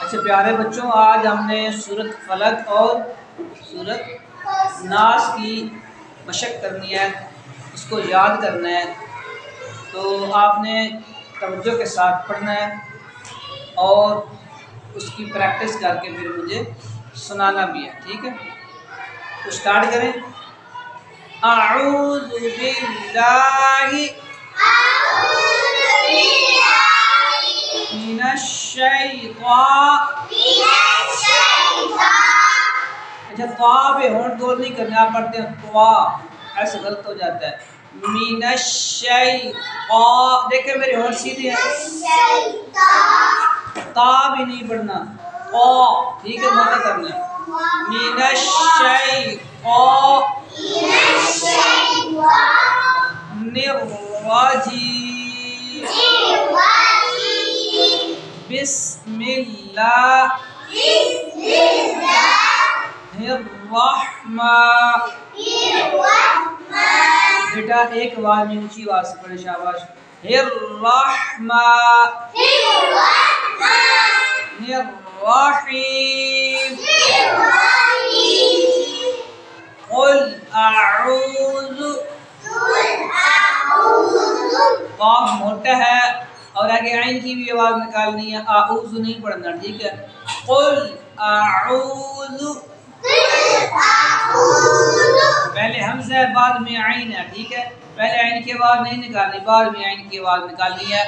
اچھا پیارے بچوں، آج ہم نے سورۃ فلق اور سورۃ ناس کی مشق کرنی ہے، اس کو یاد کرنا ہے۔ تو آپ نے توجہ کے ساتھ پڑھنا ہے اور اس کی پریکٹس کر کے پھر مجھے سنانا بھی ہے، ٹھیک ہے؟ تو سٹارٹ کریں۔ اعوذ باللہ من الشیطان۔ اچھا طا پہ ہونٹ گول نہیں کرنا، آپ پڑھتے ہیں طا، ایسے غلط ہو جاتا ہے۔ من الشیطان، دیکھیں میرے ہونٹ سیدھے ہیں، طا بھی نہیں پڑھنا، طا، ٹھیک ہے؟ موٹا کرنا ہے۔ من الشیطان الرجیم، بسم اللہ الرحمن۔ بیٹا ایک آواز میں اونچی آواز سے پڑھے، شاباش۔ الرحمن الرحیم، قل اعوذ، قاف موٹا ہے اور آگے عین کی بھی آواز نکالنی ہے، اعوذ نہیں پڑھنا، ٹھیک ہے؟ قل اعوذ، پہلے حمزہ ہے بعد میں عین ہے، ٹھیک ہے؟ پہلے عین کی آواز نہیں نکالنی، بعد میں عین کی آواز نکالنی ہے۔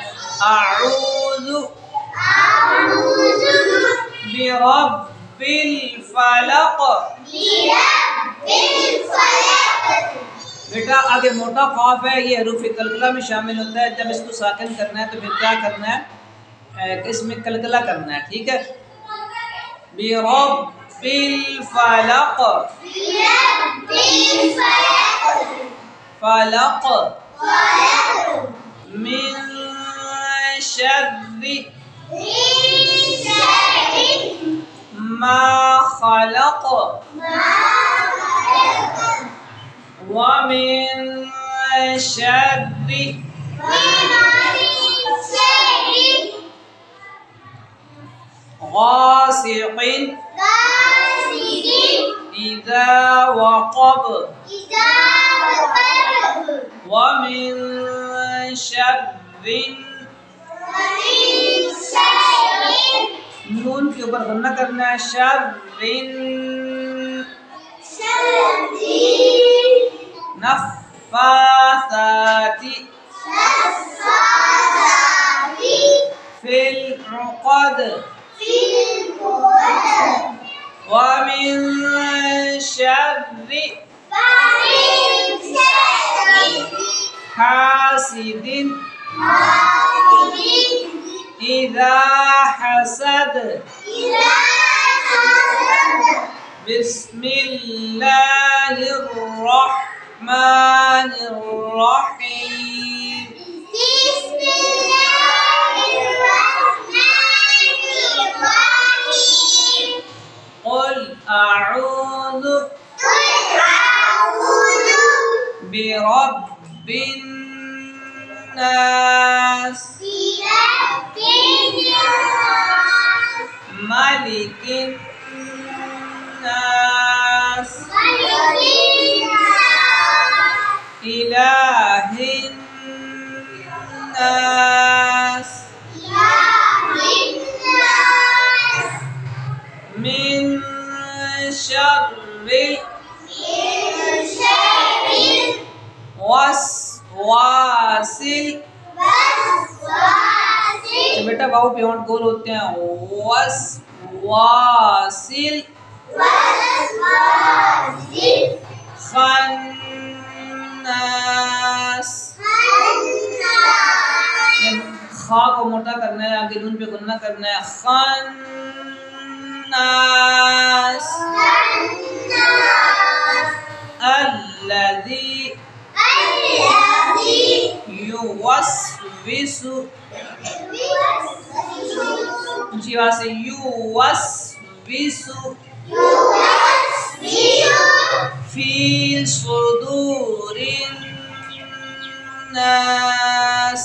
اعوذ برب الفلق، بیٹا آگے موٹا قاف ہے، یہ حروف قلقلہ میں شامل ہوتا ہے۔ جب اس کو ساکن کرنا ہے تو پھر کیا کرنا ہے؟ اس میں قلقلہ کرنا ہے، ٹھیک ہے؟ برب الفلق، فلق، من شر ما خلق، ومن شر غاسق إذا وقب، ومن شر نون کے اوپر غنہ کرنا ہے، شر نفاثات في العقد، ومن شر حاسد إذا حسد، بسم الله الرحمن الرحيم، قل أعوذ برب الناس، ملك الناس، إله الناس، من شر وسواس، بیٹا واؤ پہ ہونٹ گول ہوتے ہیں، وسواسل خناس، خا کو موٹا کرنا ہے، آگے نون پہ غنہ کرنا ہے، خناس، الذی یوسوس، اونچی آواز سے، یوسوس فی صدور الناس،